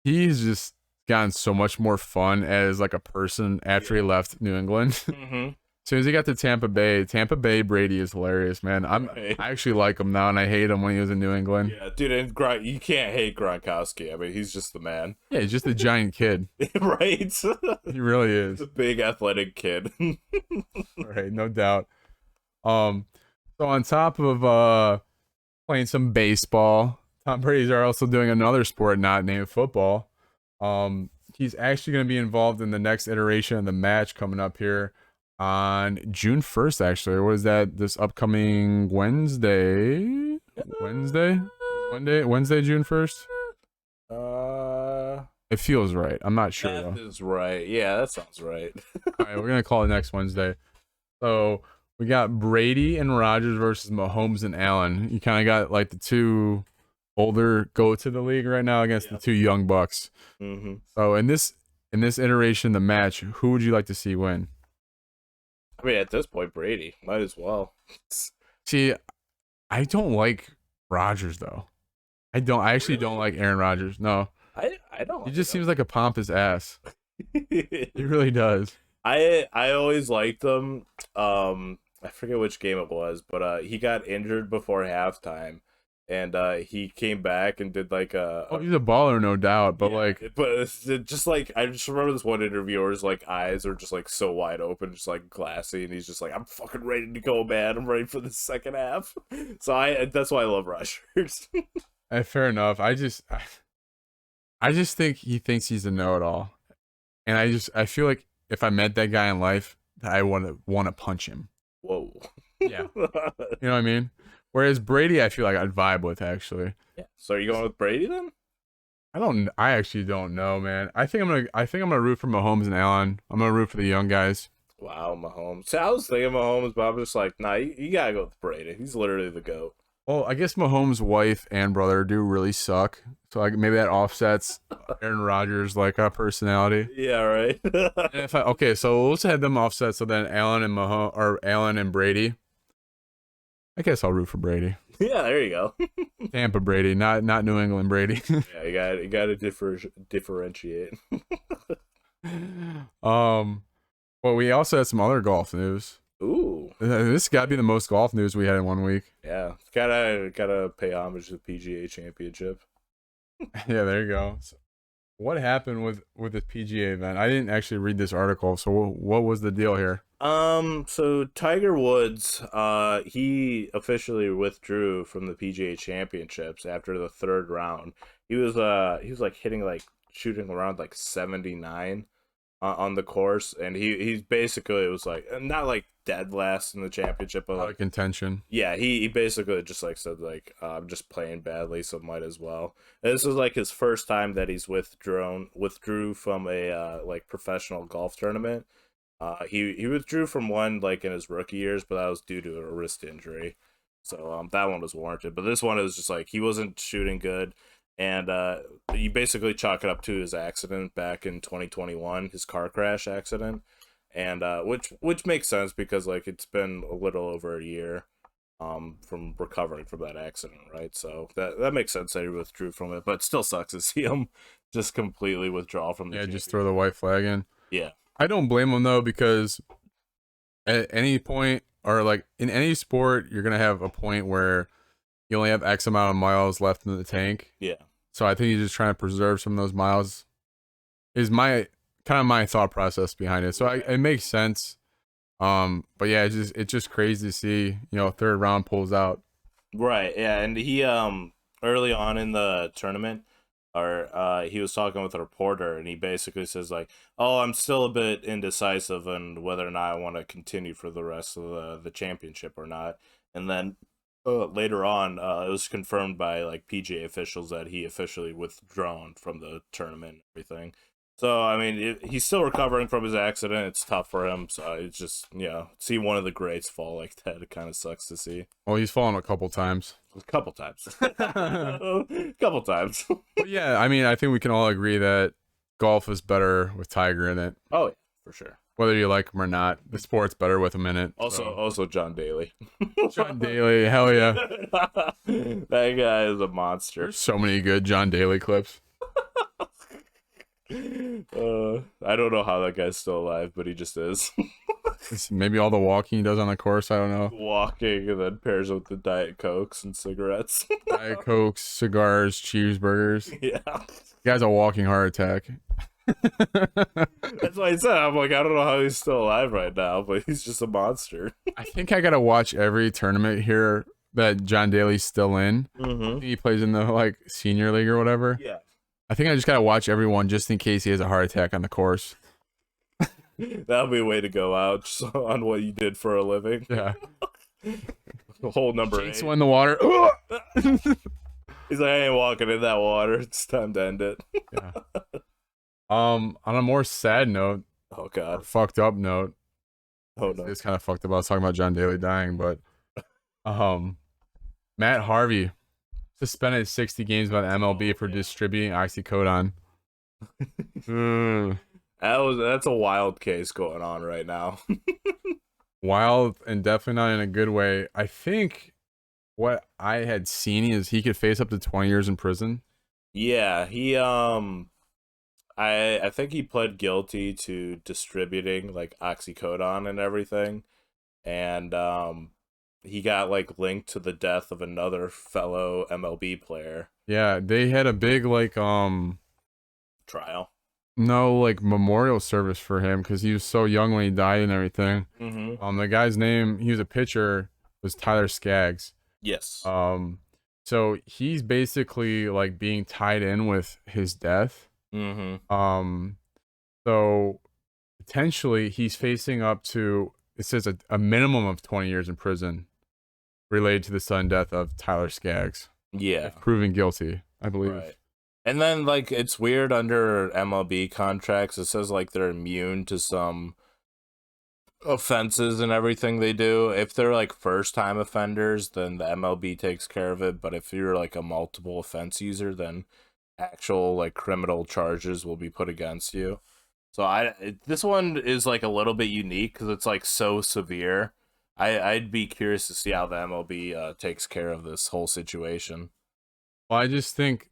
he's just gotten so much more fun as like a person after he left New England. As soon as he got to Tampa Bay Brady is hilarious, man. I actually like him now, and I hate him when he was in New England. Yeah, dude, and you can't hate Gronkowski. I mean, he's just the man. Yeah, he's just a giant kid. Right? He really is. He's a big athletic kid. Right, no doubt. So on top of playing some baseball, Tom Brady's are also doing another sport not named football. He's actually going to be involved in the next iteration of the match coming up here on June 1st, actually. What is that? This upcoming Wednesday, June 1st? It feels right. I'm not sure, though. That is right. Yeah, that sounds right. All right, we're going to call it next Wednesday. So we got Brady and Rodgers versus Mahomes and Allen. You kind of got like the two older go to the league right now against the two young bucks. So in this iteration of the match, who would you like to see win? I mean, at this point, Brady might as well. See, I don't like Rodgers though. I actually don't like Aaron Rodgers. No, I don't. He just seems like a pompous ass. He really does. I always liked them. I forget which game it was, but he got injured before halftime, and he came back and did like Oh, he's a baller, no doubt. But like, but just like I just remember this one interviewer's like eyes are just like so wide open, just like glassy, and he's just like, "I'm fucking ready to go, man. I'm ready for the second half." So that's why I love rushers. fair enough. I just think he thinks he's a know-it-all, and I feel like if I met that guy in life, I want to punch him. Whoa. Yeah, you know what I mean. Whereas Brady, I feel like I'd vibe with actually. Yeah. So are you going with Brady then? I actually don't know, man. I think I'm gonna root for Mahomes and Allen. I'm gonna root for the young guys. Wow, Mahomes. See, I was thinking Mahomes, but I'm just like, nah, you gotta go with Brady. He's literally the GOAT. Well, I guess Mahomes' wife and brother do really suck. So like maybe that offsets Aaron Rodgers' like personality. Yeah, right. And okay, so let's have them offset. So then Allen and Mahomes or Allen and Brady. I guess I'll root for Brady. Yeah, there you go. Tampa Brady, not New England Brady. Yeah, you got to differentiate. Well, we also had some other golf news. Ooh, This got to be the most golf news we had in 1 week. yeah, gotta pay homage to the PGA Championship. Yeah, there you go. So what happened with the PGA event? I didn't actually read this article. So what was the deal here? So Tiger Woods, he officially withdrew from the PGA Championships after the third round. He was like hitting like shooting around like 79 on the course, and he's basically it was like not like dead last in the championship, but Out like of contention. yeah, he basically just like said like I'm just playing badly, so might as well. And this was like his first time that he's withdrew from a like professional golf tournament. He withdrew from one like in his rookie years, but that was due to a wrist injury. So that one was warranted. But this one is just like he wasn't shooting good, and you basically chalk it up to his accident back in 2021, his car crash accident, and which makes sense because like it's been a little over a year from recovering from that accident, right? So that makes sense that he withdrew from it, but it still sucks to see him just completely withdraw from the Yeah, just throw the white flag in. yeah. I don't blame him though, because at any point or like in any sport, you're gonna have a point where you only have X amount of miles left in the tank. Yeah. So I think he's just trying to preserve some of those miles. Is my kind of my thought process behind it. So it makes sense. But yeah, it's just crazy to see, third round pulls out. Right, yeah, and he early on in the tournament, or he was talking with a reporter, and he basically says like, "Oh, I'm still a bit indecisive on whether or not I want to continue for the rest of the championship or not." And then later on, it was confirmed by like PGA officials that he officially withdrawn from the tournament and everything. So I mean, he's still recovering from his accident. It's tough for him. So it's just see one of the greats fall like that. It kind of sucks to see. Well, he's fallen a couple times. A couple times. Couple times. But yeah, I mean, I think we can all agree that golf is better with Tiger in it. Oh yeah, for sure. Whether you like him or not, the sport's better with him in it. Also John Daly. John Daly, hell yeah. That guy is a monster. There's so many good John Daly clips. I don't know how that guy's still alive, but he just is. Maybe all the walking he does on the course, I don't know. Walking and then pairs with the Diet Cokes and cigarettes. Diet Cokes, cigars, cheeseburgers. Yeah. The guy's a walking heart attack. That's what I said. I'm like, I don't know how he's still alive right now, but he's just a monster. I think I gotta watch every tournament here that John Daly's still in. Mm-hmm. He plays in the like senior league or whatever. Yeah. I think I just gotta watch everyone just in case he has a heart attack on the course. That'll be a way to go out just on what you did for a living. Yeah. Whole number Jinx 8. won the water. He's like, I ain't walking in that water. It's time to end it. Yeah. On a more sad note, Oh god. fucked up note. Oh no. It's kind of fucked up. I was talking about John Daly dying, but Matt Harvey suspended 60 games by the MLB for distributing oxycodone. That's a wild case going on right now. Wild and definitely not in a good way. I think what I had seen is he could face up to 20 years in prison. Yeah, he I think he pled guilty to distributing like oxycodone and everything. and he got like linked to the death of another fellow MLB player. Yeah, they had a big like Trial. no like memorial service for him because he was so young when he died and everything. The guy's name, he was a pitcher, was Tyler Skaggs. Yes. So he's basically like being tied in with his death. So potentially he's facing up to, it says a minimum of 20 years in prison related to the sudden death of Tyler Skaggs. Yeah. If proven guilty, I believe. Right. And then like it's weird under MLB contracts, it says like they're immune to some offenses and everything they do. If they're like first time offenders, then the MLB takes care of it. But if you're like a multiple offense user, then actual like criminal charges will be put against you. So this one is like a little bit unique because it's like so severe. I'd be curious to see how the MLB takes care of this whole situation. Well, I just think,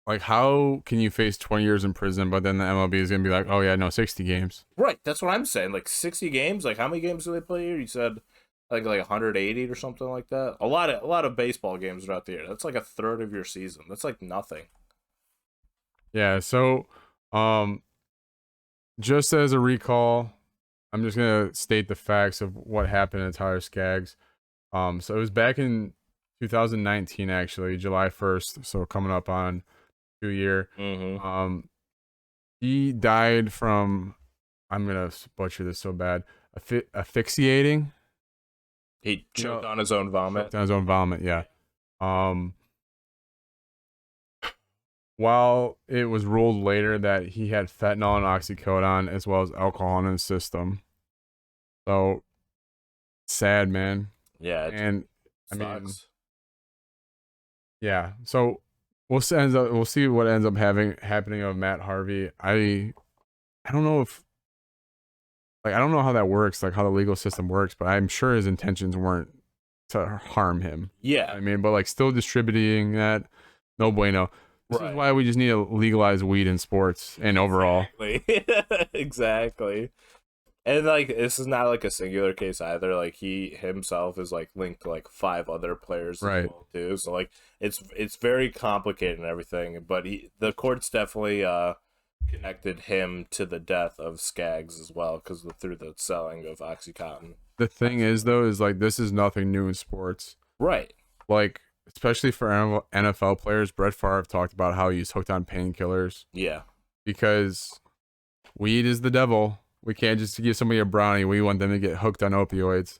like, how can you face 20 years in prison, but then the MLB is gonna be like, oh yeah, no, 60 games. Right, that's what I'm saying. Like 60 games. Like how many games do they play here? You said like 180 or something like that. A lot of baseball games throughout the year. That's like a third of your season. That's like nothing. Yeah. So, just as a recall, I'm just gonna state the facts of what happened to Tyler Skaggs. So it was back in 2019, actually, July 1st. So coming up on 2 year. He died from, I'm gonna butcher this so bad, asphyxiating. He choked on his own vomit. Choked on his own vomit, yeah. While it was ruled later that he had fentanyl and oxycodone as well as alcohol in his system. So sad, man. Yeah, and sucks. I mean, yeah. So we'll see what ends up happening of Matt Harvey. I don't know if, like, I don't know how that works, like how the legal system works, but I'm sure his intentions weren't to harm him. Yeah. I mean, but like still distributing that, no bueno. This is why we just need to legalize weed in sports and overall. Exactly. And like this is not like a singular case either. Like he himself is like linked to like 5 other players as well too. So like it's very complicated and everything. But the courts definitely connected him to the death of Skaggs as well because through the selling of OxyContin. The thing is though, is like this is nothing new in sports. Right. Like especially for NFL players, Brett Favre talked about how he's hooked on painkillers. Yeah. Because weed is the devil. We can't just give somebody a brownie. We want them to get hooked on opioids,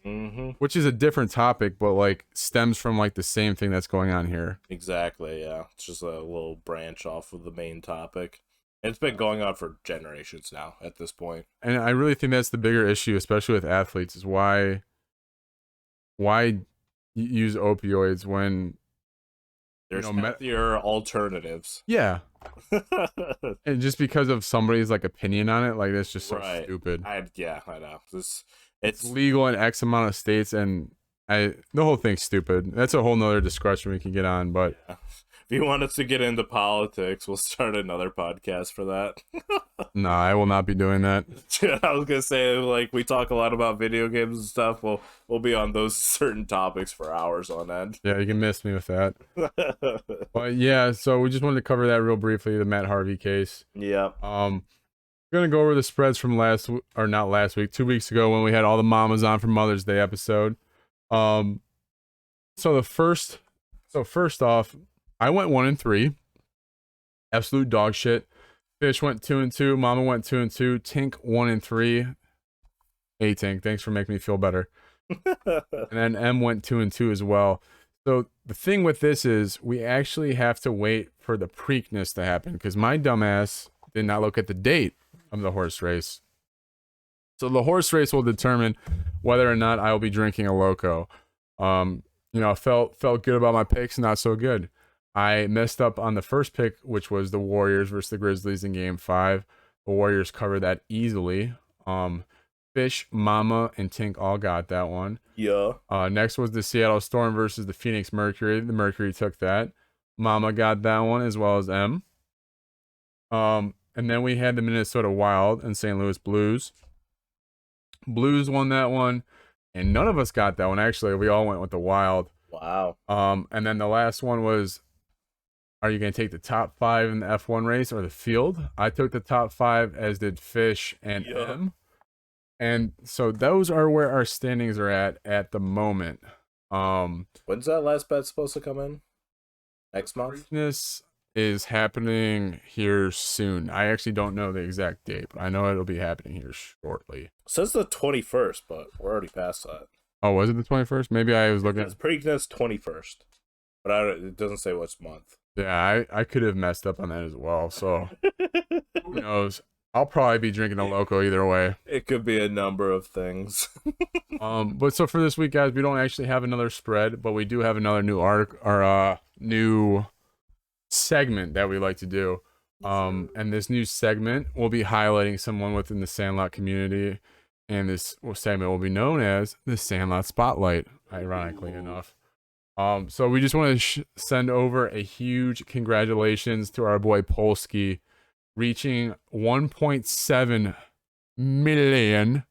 which is a different topic, but like stems from like the same thing that's going on here. Exactly. Yeah. It's just a little branch off of the main topic. And it's been going on for generations now at this point. And I really think that's the bigger issue, especially with athletes, is why use opioids when there's healthier alternatives. Yeah. And just because of somebody's like opinion on it, like that's just so stupid. I know. It's legal in X amount of states, and the whole thing's stupid. That's a whole nother discussion we can get on, but if you want us to get into politics, we'll start another podcast for that. No, I will not be doing that. I was gonna say, like, we talk a lot about video games and stuff. We'll be on those certain topics for hours on end. Yeah, you can miss me with that. But yeah, so we just wanted to cover that real briefly, the Matt Harvey case. Yeah. We're gonna go over the spreads from not last week, 2 weeks ago when we had all the mamas on for Mother's Day episode. So first off, I went 1-3. Absolute dog shit. Fish went 2-2. Mama went 2-2. Tink 1-3. Hey Tink, thanks for making me feel better. And then M went 2-2 as well. So the thing with this is we actually have to wait for the Preakness to happen because my dumbass did not look at the date of the horse race. So the horse race will determine whether or not I will be drinking a Loco. Felt good about my picks, not so good. I messed up on the first pick, which was the Warriors versus the Grizzlies in Game 5. The Warriors covered that easily. Fish, Mama, and Tink all got that one. Yeah. Next was the Seattle Storm versus the Phoenix Mercury. The Mercury took that. Mama got that one as well as M. And then we had the Minnesota Wild and St. Louis Blues. Blues won that one. and none of us got that one. Actually, we all went with the Wild. Wow. And then the last one was, are you going to take the top 5 in the F1 race or the field? I took the top 5, as did Fish and M. And so those are where our standings are at the moment. When's that last bet supposed to come in? Next month? This is happening here soon. I actually don't know the exact date, but I know it'll be happening here shortly. It says the 21st, but we're already past that. Oh, was it the 21st? Maybe I was looking It's Preakness 21st, but it doesn't say which month. Yeah, I could have messed up on that as well. So who knows? I'll probably be drinking a loco either way. It could be a number of things. But so for this week, guys, we don't actually have another spread, but we do have another new article or new segment that we like to do. And this new segment will be highlighting someone within the Sandlot community, and this segment will be known as the Sandlot Spotlight, ironically enough. So we just want to send over a huge congratulations to our boy Polsky, reaching 1.7 million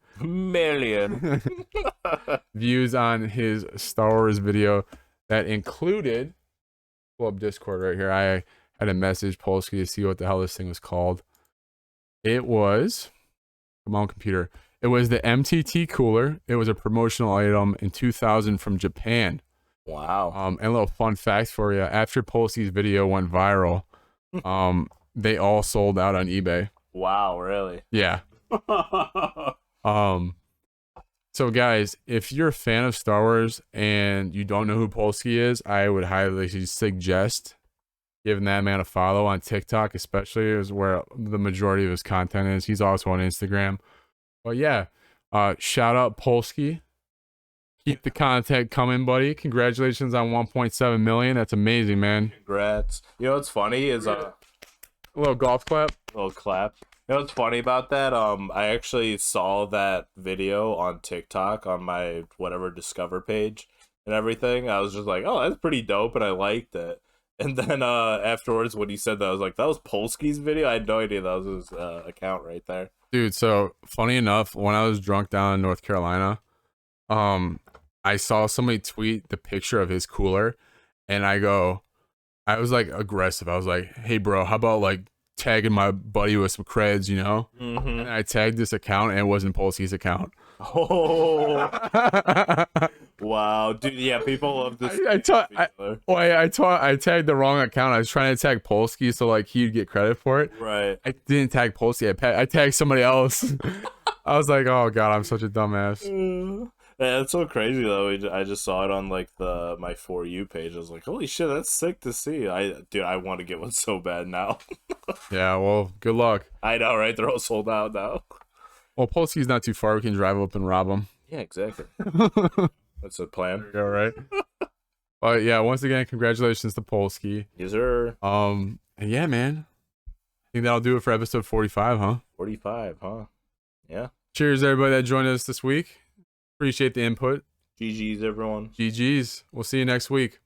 views on his Star Wars video that included, pull up Discord right here. I had a message Polsky to see what the hell this thing was called. It was, come on computer, it was the MTT cooler. It was a promotional item in 2000 from Japan. Wow. And a little fun fact for you: after Polsky's video went viral, they all sold out on eBay. Wow, really? Yeah. So guys, if you're a fan of Star Wars and you don't know who Polsky is, I would highly suggest giving that man a follow on TikTok, especially, is where the majority of his content is. He's also on Instagram. But yeah, shout out Polsky. Keep the content coming, buddy. Congratulations on 1.7 million. That's amazing, man. Congrats. You know what's funny is a little golf clap. Little clap. You know what's funny about that? I actually saw that video on TikTok on my whatever Discover page and everything. I was just like, oh, that's pretty dope, and I liked it. And then afterwards, when he said that, I was like, that was Polsky's video? I had no idea that was his account right there. Dude, so funny enough, when I was drunk down in North Carolina, I saw somebody tweet the picture of his cooler, and I was like aggressive. I was like, hey bro, how about like tagging my buddy with some creds, you know? Mm-hmm. And I tagged this account, and it wasn't Polsky's account. Oh. Wow, dude. Yeah, people love this. I tagged the wrong account. I was trying to tag Polsky so like he'd get credit for it. Right. I didn't tag Polsky. I tagged somebody else. I was like, oh god, I'm such a dumbass. Yeah, it's so crazy though. I just saw it on like my For You page. I was like, holy shit, that's sick to see. I want to get one so bad now. Yeah, well, good luck. I know, right? They're all sold out now. Well, Polsky's not too far. We can drive up and rob him. Yeah, exactly. That's the plan. All right. But yeah, once again, congratulations to Polsky. Yes, sir. And yeah, man. I think that'll do it for episode 45, huh? 45, huh? Yeah. Cheers, everybody that joined us this week. Appreciate the input. GG's, everyone. GG's. We'll see you next week.